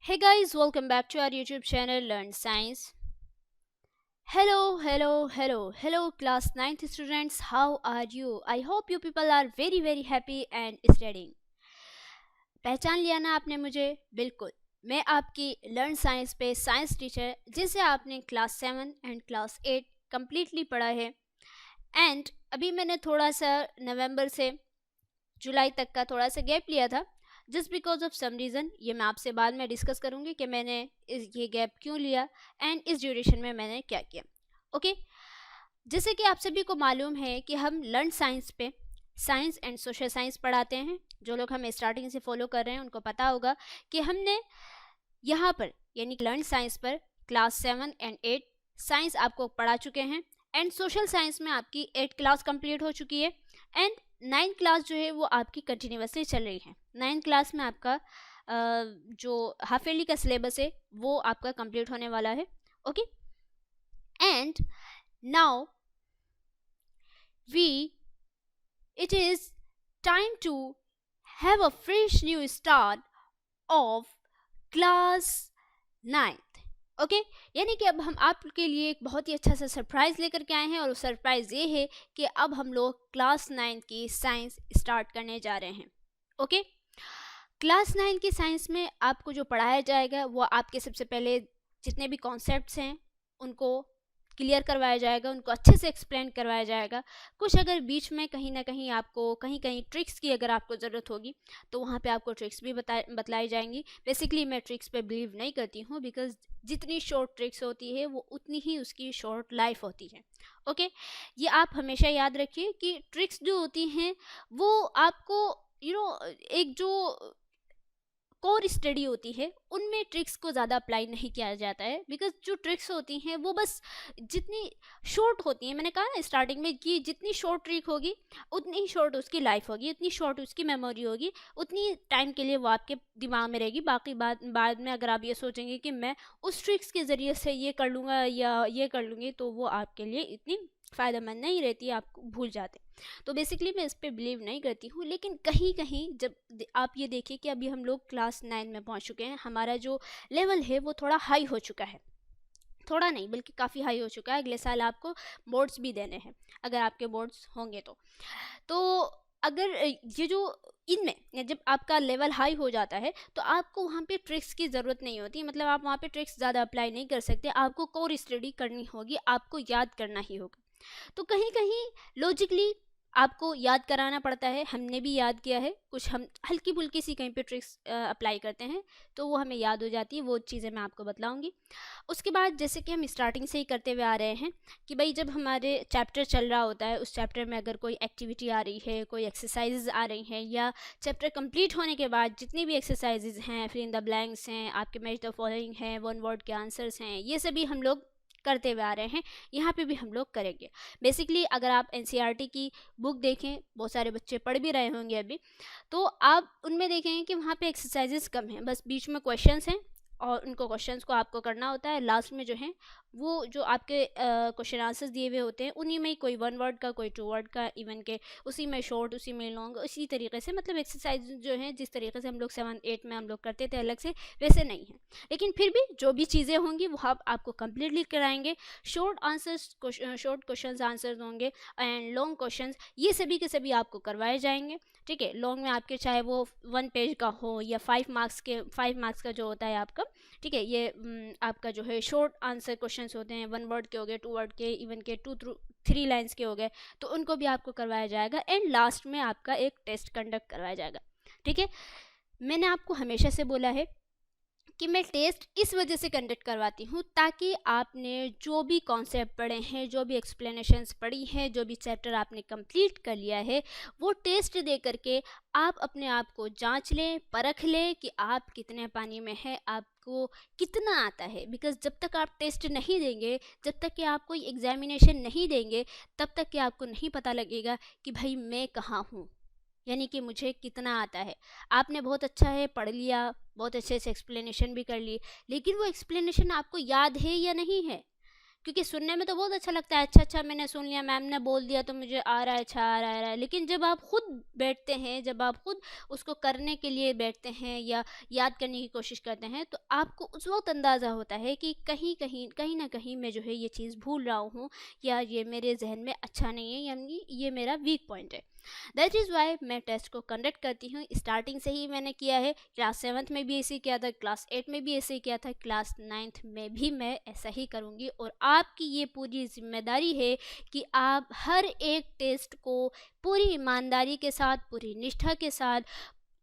Hey guys, welcome back to our YouTube channel Learn Science. Hello class 9th students, how are you? I hope you people are very happy and studying. पहचान लिया ना आपने मुझे? बिल्कुल, मैं आपकी learn science पे science teacher, जिसे आपने क्लास 7 एंड क्लास 8 कम्प्लीटली पढ़ा है। एंड अभी मैंने थोड़ा सा नवंबर से जुलाई तक का थोड़ा सा गैप लिया था, just because of some reason. ये मैं आपसे बाद में डिस्कस करूँगी कि मैंने ये गैप क्यों लिया एंड इस ड्यूरेशन में मैंने क्या किया। ओके, जैसे कि आप सभी को मालूम है कि हम लर्न साइंस पे साइंस एंड सोशल साइंस पढ़ाते हैं। जो लोग हमें स्टार्टिंग से फॉलो कर रहे हैं उनको पता होगा कि हमने यहाँ पर यानी लर्न साइंस पर क्लास 7 एंड 8 साइंस आपको पढ़ा चुके हैं एंड सोशल साइंस में आपकी 8 क्लास कंप्लीट हो चुकी है एंड 9 क्लास जो है वो आपकी कंटिन्यूसली चल रही है। 9 क्लास में आपका जो हाफ ईयरली का सिलेबस है वो आपका कंप्लीट होने वाला है। Okay, and now it is time to have a fresh new start of class 9th. Okay, यानी कि अब हम आपके लिए एक बहुत ही अच्छा सा सरप्राइज़ लेकर के आए हैं और सरप्राइज़ ये है कि अब हम लोग क्लास 9 की साइंस स्टार्ट करने जा रहे हैं। ओके, क्लास 9 की साइंस में आपको जो पढ़ाया जाएगा वो आपके सबसे पहले जितने भी कॉन्सेप्ट्स हैं उनको क्लियर करवाया जाएगा, उनको अच्छे से एक्सप्लेन करवाया जाएगा। कुछ अगर बीच में कहीं ना कहीं आपको कहीं ट्रिक्स की अगर आपको ज़रूरत होगी तो वहाँ पे आपको ट्रिक्स भी बतलाई जाएंगी। बेसिकली मैं ट्रिक्स पे बिलीव नहीं करती हूँ, बिकॉज जितनी शॉर्ट ट्रिक्स होती है वो उतनी ही उसकी शॉर्ट लाइफ होती है। ओके, ये आप हमेशा याद रखिए कि ट्रिक्स जो होती हैं वो आपको एक जो कोर स्टडी होती है उनमें ट्रिक्स को ज़्यादा अप्लाई नहीं किया जाता है, बिकॉज जो ट्रिक्स होती हैं वो बस जितनी शॉर्ट होती हैं, मैंने कहा ना स्टार्टिंग में कि जितनी शॉर्ट ट्रिक होगी उतनी ही शॉर्ट उसकी लाइफ होगी, उतनी शॉर्ट उसकी मेमोरी होगी, उतनी टाइम के लिए वो आपके दिमाग में रहेगी। बाकी बाद में अगर आप ये सोचेंगे कि मैं उस ट्रिक्स के ज़रिए से ये कर लूँगा या ये कर लूँगी तो वो आपके लिए इतनी फ़ायदेमंद नहीं रहती, आपको भूल जाते। तो बेसिकली मैं इस पर बिलीव नहीं करती हूँ, लेकिन कहीं कहीं जब आप ये देखिए कि अभी हम लोग क्लास 9 में पहुँच चुके हैं, हमारा जो लेवल है वो थोड़ा हाई हो चुका है, थोड़ा नहीं बल्कि काफ़ी हाई हो चुका है। अगले साल आपको बोर्ड्स भी देने हैं, अगर आपके बोर्ड्स होंगे तो अगर ये जो इनमें जब आपका लेवल हाई हो जाता है तो आपको वहाँ पे ट्रिक्स की ज़रूरत नहीं होती, मतलब आप वहाँ पे ट्रिक्स ज़्यादा अप्लाई नहीं कर सकते, आपको कोर स्टडी करनी होगी, आपको याद करना ही होगा। तो कहीं कहीं लॉजिकली आपको याद कराना पड़ता है, हमने भी याद किया है, कुछ हम हल्की फुल्की सी कहीं पे ट्रिक्स अप्लाई करते हैं तो वो हमें याद हो जाती है, वो चीज़ें मैं आपको बतलाऊंगी। उसके बाद जैसे कि हम स्टार्टिंग से ही करते हुए आ रहे हैं कि भाई जब हमारे चैप्टर चल रहा होता है उस चैप्टर में अगर कोई एक्टिविटी आ रही है, कोई एक्सरसाइजेज आ रही हैं, या चैप्टर कंप्लीट होने के बाद जितनी भी एक्सरसाइजेज हैं, फिर इन द ब्लैंक्स हैं, आपके मैच द फॉलोइंग हैं, वन वर्ड के आंसर्स हैं, ये सभी हम लोग करते हुए आ रहे हैं, यहाँ पे भी हम लोग करेंगे। बेसिकली अगर आप एनसीईआरटी की बुक देखें, बहुत सारे बच्चे पढ़ भी रहे होंगे अभी, तो आप उनमें देखेंगे कि वहाँ पे एक्सरसाइजेस कम हैं, बस बीच में क्वेश्चंस हैं और उनको क्वेश्चंस को आपको करना होता है। लास्ट में जो है वो जो आपके क्वेश्चन आंसर्स दिए हुए होते हैं उन्हीं में ही कोई वन वर्ड का, कोई टू वर्ड का, इवन के उसी में शॉर्ट, उसी में लॉन्ग, इसी तरीके से, मतलब एक्सरसाइज जो है जिस तरीके से हम लोग 7 8 में हम लोग करते थे अलग से, वैसे नहीं है। लेकिन फिर भी जो भी चीज़ें होंगी वो आप आपको कम्प्लीटली कराएंगे। Short answers, short question answers होंगे एंड लॉन्ग क्वेश्चन, ये सभी के सभी आपको करवाए जाएंगे। ठीक है, लॉन्ग में आपके चाहे वो 1 पेज का हो या 5 मार्क्स का जो होता है आपका, ठीक है, ये आपका जो है शॉर्ट आंसर क्वेश्चंस होते हैं, 1 वर्ड के हो गए, 2 वर्ड के, इवन के 2-3 लाइंस के हो गए, तो उनको भी आपको करवाया जाएगा एंड लास्ट में आपका एक टेस्ट कंडक्ट करवाया जाएगा। ठीक है, मैंने आपको हमेशा से बोला है कि मैं टेस्ट इस वजह से कंडक्ट करवाती हूँ ताकि आपने जो भी कॉन्सेप्ट पढ़े हैं, जो भी एक्सप्लेनेशंस पढ़ी हैं, जो भी चैप्टर आपने कंप्लीट कर लिया है, वो टेस्ट दे करके आप अपने आप को जांच लें, परख लें कि आप कितने पानी में हैं, आपको कितना आता है। बिकॉज जब तक आप टेस्ट नहीं देंगे, जब तक कि आप कोई एग्जामिनेशन नहीं देंगे, तब तक कि आपको नहीं पता लगेगा कि भाई मैं कहाँ हूँ, यानी कि मुझे कितना आता है। आपने बहुत अच्छा है पढ़ लिया, बहुत अच्छे से एक्सप्लेनेशन भी कर ली, लेकिन वो एक्सप्लेनेशन आपको याद है या नहीं है, क्योंकि सुनने में तो बहुत अच्छा लगता है, अच्छा अच्छा मैंने सुन लिया, मैम ने बोल दिया तो मुझे आ रहा है, अच्छा आ रहा है, लेकिन जब आप खुद बैठते हैं, जब आप खुद उसको करने के लिए बैठते हैं या याद करने की कोशिश करते हैं, तो आपको उस वक्त अंदाज़ा होता है कि कहीं ना कहीं मैं जो है ये चीज़ भूल रहा हूँ, या ये मेरे जहन में अच्छा नहीं है, यानी ये मेरा वीक पॉइंट है। दैट इज़ वाई मैं टेस्ट को कंडक्ट करती हूँ। स्टार्टिंग से ही मैंने किया है, क्लास 7th में भी ऐसे ही किया था, क्लास 8 में भी ऐसे ही किया था, क्लास 9th में भी मैं ऐसा ही करूँगी। और आपकी ये पूरी जिम्मेदारी है कि आप हर एक टेस्ट को पूरी ईमानदारी के साथ, पूरी निष्ठा के साथ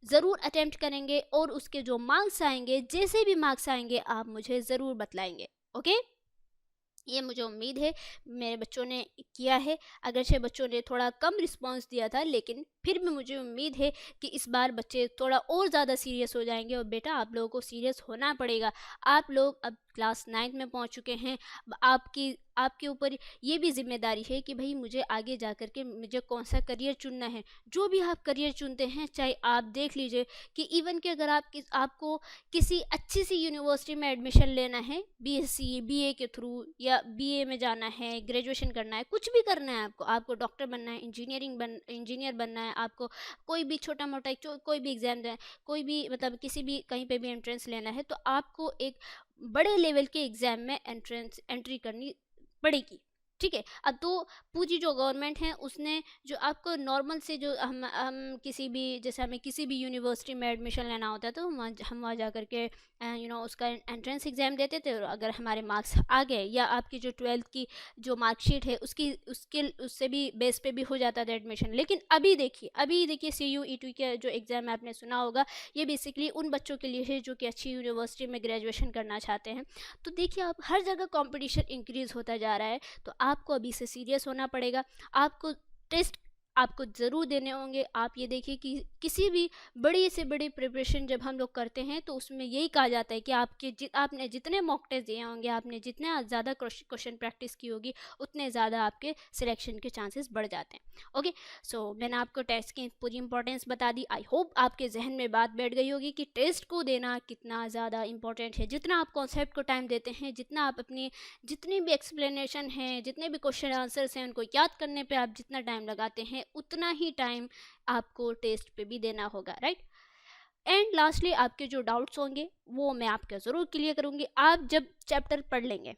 ज़रूर अटेम्प्ट करेंगे, और उसके जो मार्क्स आएंगे, जैसे भी मार्क्स आएंगे, आप मुझे ज़रूर बतलाएंगे। ओके, ये मुझे उम्मीद है मेरे बच्चों ने किया है। अगरचे बच्चों ने थोड़ा कम रिस्पांस दिया था, लेकिन फिर भी मुझे उम्मीद है कि इस बार बच्चे थोड़ा और ज़्यादा सीरियस हो जाएंगे। और बेटा, आप लोगों को सीरियस होना पड़ेगा। आप लोग अब क्लास 9th में पहुंच चुके हैं। आपके ऊपर ये भी जिम्मेदारी है कि भाई मुझे आगे जा कर के मुझे कौन सा करियर चुनना है। जो भी आप करियर चुनते हैं, चाहे आप देख लीजिए कि इवन कि अगर आपको किसी अच्छी सी यूनिवर्सिटी में एडमिशन लेना है, बीएससी बीए के थ्रू, या बीए में जाना है, ग्रेजुएशन करना है, कुछ भी करना है, आपको डॉक्टर बनना है, इंजीनियर बनना है, आपको कोई भी छोटा मोटा कोई भी एग्ज़ाम देना, कोई भी मतलब किसी भी कहीं पे भी एंट्रेंस लेना है, तो आपको एक बड़े लेवल के एग्ज़ाम में एंट्री करनी पड़ेगी। ठीक है। अब तो पूरी जो गवर्नमेंट है उसने जो आपको नॉर्मल से जो हम किसी भी, जैसे हमें किसी भी यूनिवर्सिटी में एडमिशन लेना होता है, तो हम वहाँ जा कर के उसका एंट्रेंस एग्ज़ाम देते थे, और अगर हमारे मार्क्स आ गए, या आपकी जो 12th की जो मार्कशीट है उससे भी बेस पे भी हो जाता था एडमिशन। लेकिन अभी देखिए CUET का जो एग्ज़ाम आपने सुना होगा, ये बेसिकली उन बच्चों के लिए है जो कि अच्छी यूनिवर्सिटी में ग्रेजुएशन करना चाहते हैं। तो देखिए, आप हर जगह कंपटीशन इंक्रीज़ होता जा रहा है, तो आपको अभी से सीरियस होना पड़ेगा। आपको टेस्ट आपको ज़रूर देने होंगे। आप ये देखिए कि किसी भी बड़ी से बड़ी प्रिपरेशन जब हम लोग करते हैं, तो उसमें यही कहा जाता है कि आपने जितने मॉक टेस्ट दिए होंगे, आपने जितने ज़्यादा क्वेश्चन प्रैक्टिस की होगी, उतने ज़्यादा आपके सिलेक्शन के चांसेस बढ़ जाते हैं। ओके, सो मैंने आपको टेस्ट की पूरी इंपॉर्टेंस बता दी। आई होप आपके जहन में बात बैठ गई होगी कि टेस्ट को देना कितना ज़्यादा इंपॉर्टेंट है। जितना आप कॉन्सेप्ट को टाइम देते हैं, जितना आप अपनी जितनी भी एक्सप्लेनेशन हैं, जितने भी क्वेश्चन आंसर्स हैं, उनको याद करने पे आप जितना टाइम लगाते हैं, उतना ही टाइम आपको टेस्ट पे भी देना होगा, राइट। एंड लास्टली, आपके जो डाउट्स होंगे वो मैं आपके ज़रूर क्लियर करूँगी। आप जब चैप्टर पढ़ लेंगे,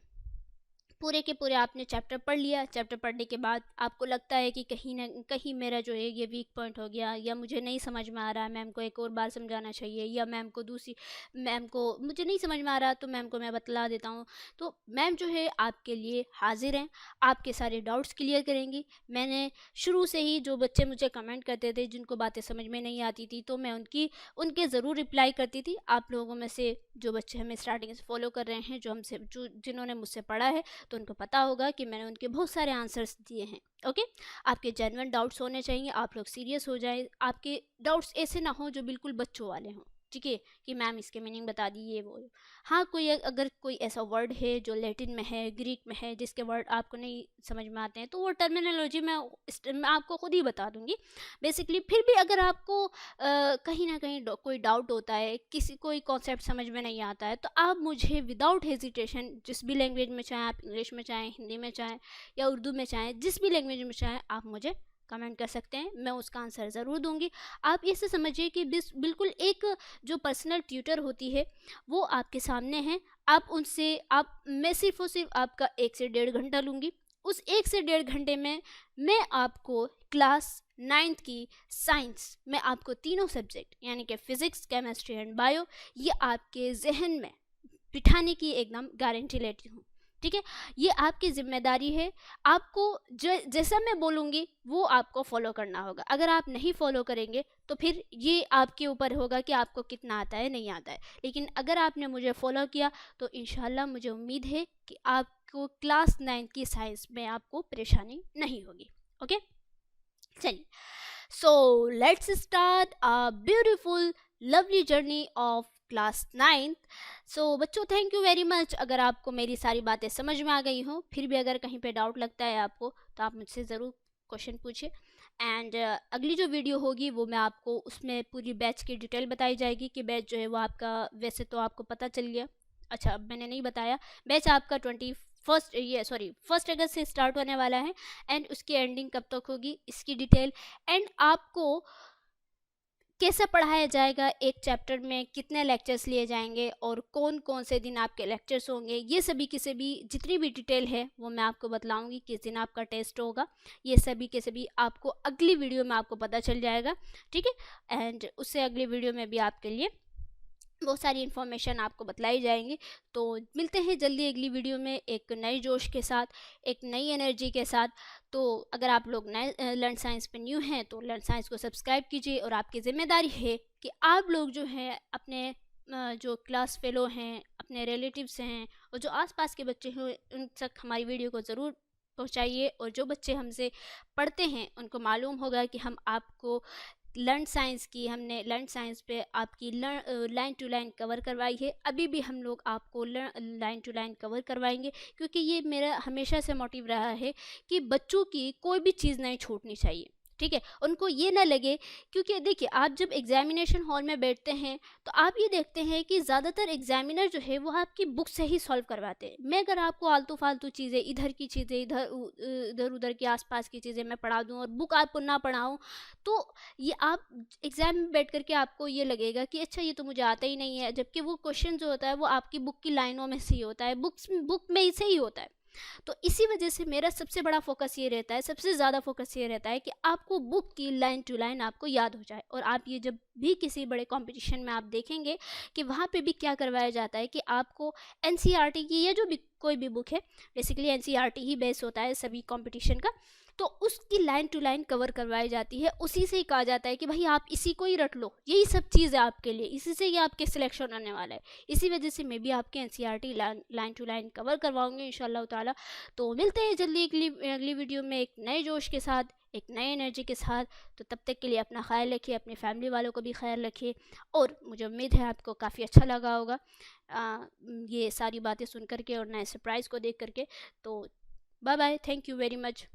पूरे के पूरे आपने चैप्टर पढ़ लिया, चैप्टर पढ़ने के बाद आपको लगता है कि कहीं ना कहीं मेरा जो है ये वीक पॉइंट हो गया, या मुझे नहीं समझ में आ रहा है, मैम को एक और बार समझाना चाहिए, या मैम को मुझे नहीं समझ में आ रहा, तो मैम को मैं बतला देता हूँ। तो मैम जो है आपके लिए हाजिर हैं, आपके सारे डाउट्स क्लियर करेंगी। मैंने शुरू से ही जो बच्चे मुझे कमेंट करते थे, जिनको बातें समझ में नहीं आती थी, तो मैं उनके ज़रूर रिप्लाई करती थी। आप लोगों में से जो बच्चे हमें स्टार्टिंग से फॉलो कर रहे हैं, जिन्होंने मुझसे पढ़ा है, तो उनको पता होगा कि मैंने उनके बहुत सारे आंसर्स दिए हैं। ओके, आपके जेन्युइन डाउट्स होने चाहिए, आप लोग सीरियस हो जाए। आपके डाउट्स ऐसे ना हो जो बिल्कुल बच्चों वाले हों, ठीक है, कि मैम इसके मीनिंग बता दी, ये वो। हाँ, अगर कोई ऐसा वर्ड है जो लैटिन में है, ग्रीक में है, जिसके वर्ड आपको नहीं समझ में आते हैं, तो वो टर्मिनोलॉजी मैं आपको खुद ही बता दूंगी बेसिकली। फिर भी अगर आपको कहीं ना कहीं कोई डाउट होता है, कोई कॉन्सेप्ट समझ में नहीं आता है, तो आप मुझे विदाउट हेजिटेशन, जिस भी लैंग्वेज में चाहें, आप इंग्लिश में चाहें, हिंदी में चाहें, या उर्दू में चाहें, जिस भी लैंग्वेज में चाहें, आप मुझे कमेंट कर सकते हैं, मैं उसका आंसर ज़रूर दूंगी। आप इसे समझिए कि बिल्कुल एक जो पर्सनल ट्यूटर होती है, वो आपके सामने है। मैं सिर्फ और सिर्फ आपका 1 से 1.5 घंटा लूँगी। उस 1 से 1.5 घंटे में मैं आपको क्लास 9th की साइंस में आपको तीनों सब्जेक्ट, यानी कि फिज़िक्स, केमिस्ट्री एंड बायो, ये आपके जहन में बिठाने की एकदम गारंटी लेती हूँ। ठीक है, ये आपकी जिम्मेदारी है। आपको जैसा मैं बोलूँगी वो आपको फॉलो करना होगा। अगर आप नहीं फॉलो करेंगे तो फिर ये आपके ऊपर होगा कि आपको कितना आता है, नहीं आता है। लेकिन अगर आपने मुझे फॉलो किया तो इंशाल्लाह मुझे उम्मीद है कि आपको क्लास 9 की साइंस में आपको परेशानी नहीं होगी। ओके, चलिए, so let's start a beautiful lovely journey of class 9th। सो बच्चों, थैंक यू वेरी मच। अगर आपको मेरी सारी बातें समझ में आ गई हो, फिर भी अगर कहीं पे डाउट लगता है आपको, तो आप मुझसे ज़रूर क्वेश्चन पूछिए। एंड अगली जो वीडियो होगी वो मैं आपको उसमें पूरी बैच की डिटेल बताई जाएगी कि बैच जो है वो आपका, वैसे तो आपको पता चल गया, अच्छा अब मैंने नहीं बताया, बैच आपका फर्स्ट अगस्त से स्टार्ट होने वाला है एंड उसकी एंडिंग कब तक होगी इसकी डिटेल, एंड आपको कैसे पढ़ाया जाएगा, एक चैप्टर में कितने लेक्चर्स लिए जाएंगे और कौन कौन से दिन आपके लेक्चर्स होंगे, ये सभी के सभी जितनी भी डिटेल है वो मैं आपको बतलाऊंगी। किस दिन आपका टेस्ट होगा, ये सभी के सभी आपको अगली वीडियो में आपको पता चल जाएगा, ठीक है। एंड उससे अगली वीडियो में भी आपके लिए बहुत सारी इन्फॉर्मेशन आपको बतलाई जाएंगी। तो मिलते हैं जल्दी अगली वीडियो में एक नए जोश के साथ, एक नई एनर्जी के साथ। तो अगर आप लोग नए लर्न साइंस पे न्यू हैं तो लर्न साइंस को सब्सक्राइब कीजिए, और आपकी ज़िम्मेदारी है कि आप लोग जो हैं अपने जो क्लास फेलो हैं, अपने रिलेटिव्स हैं और जो आसपास के बच्चे हैं उन तक हमारी वीडियो को ज़रूर पहुंचाइए। और जो बच्चे हमसे पढ़ते हैं उनको मालूम होगा कि हम आपको हमने लर्न साइंस पे आपकी लाइन टू लाइन कवर करवाई है, अभी भी हम लोग आपको लाइन टू लाइन कवर करवाएंगे, क्योंकि ये मेरा हमेशा से मोटिव रहा है कि बच्चों की कोई भी चीज़ नहीं छूटनी चाहिए, ठीक है। उनको ये ना लगे, क्योंकि देखिए आप जब एग्जामिनेशन हॉल में बैठते हैं तो आप ये देखते हैं कि ज़्यादातर एग्जामिनर जो है वो आपकी बुक से ही सॉल्व करवाते हैं। मैं अगर आपको आलतू फालतू चीज़ें, इधर की चीज़ें, इधर उधर के आसपास की चीज़ें मैं पढ़ा दूँ और बुक आपको ना पढ़ाऊँ, तो ये आप एग्ज़ाम में बैठ करके आपको ये लगेगा कि अच्छा ये तो मुझे आता ही नहीं है, जबकि वो क्वेश्चन जो होता है वो आपकी बुक की लाइनों में से ही होता है, बुक में से ही होता है। तो इसी वजह से मेरा सबसे बड़ा फोकस ये रहता है, सबसे ज़्यादा फोकस ये रहता है कि आपको बुक की लाइन टू लाइन आपको याद हो जाए। और आप ये जब भी किसी बड़े कंपटीशन में आप देखेंगे कि वहाँ पे भी क्या करवाया जाता है कि आपको एनसीईआरटी की या जो भी कोई भी बुक है, बेसिकली एनसीईआरटी ही बेस होता है सभी कंपटीशन का, तो उसकी लाइन टू लाइन कवर करवाई जाती है। उसी से ही कहा जाता है कि भाई आप इसी को ही रट लो, यही सब चीज़ है आपके लिए, इसी से ही आपके सिलेक्शन होने वाला है। इसी वजह से मैं भी आपके NCERT line to line cover करवाऊंगी इंशाल्लाह ताला। तो मिलते हैं जल्दी अगली वीडियो में एक नए जोश के साथ, एक नए एनर्जी के साथ। तो तब तक के लिए अपना ख्याल रखिए, अपने फैमिली वालों को भी ख्याल रखिए, और मुझे उम्मीद है आपको काफ़ी अच्छा लगा होगा ये सारी बातें सुन करके और नए सरप्राइज़ को देख करके। तो bye bye, thank you very much.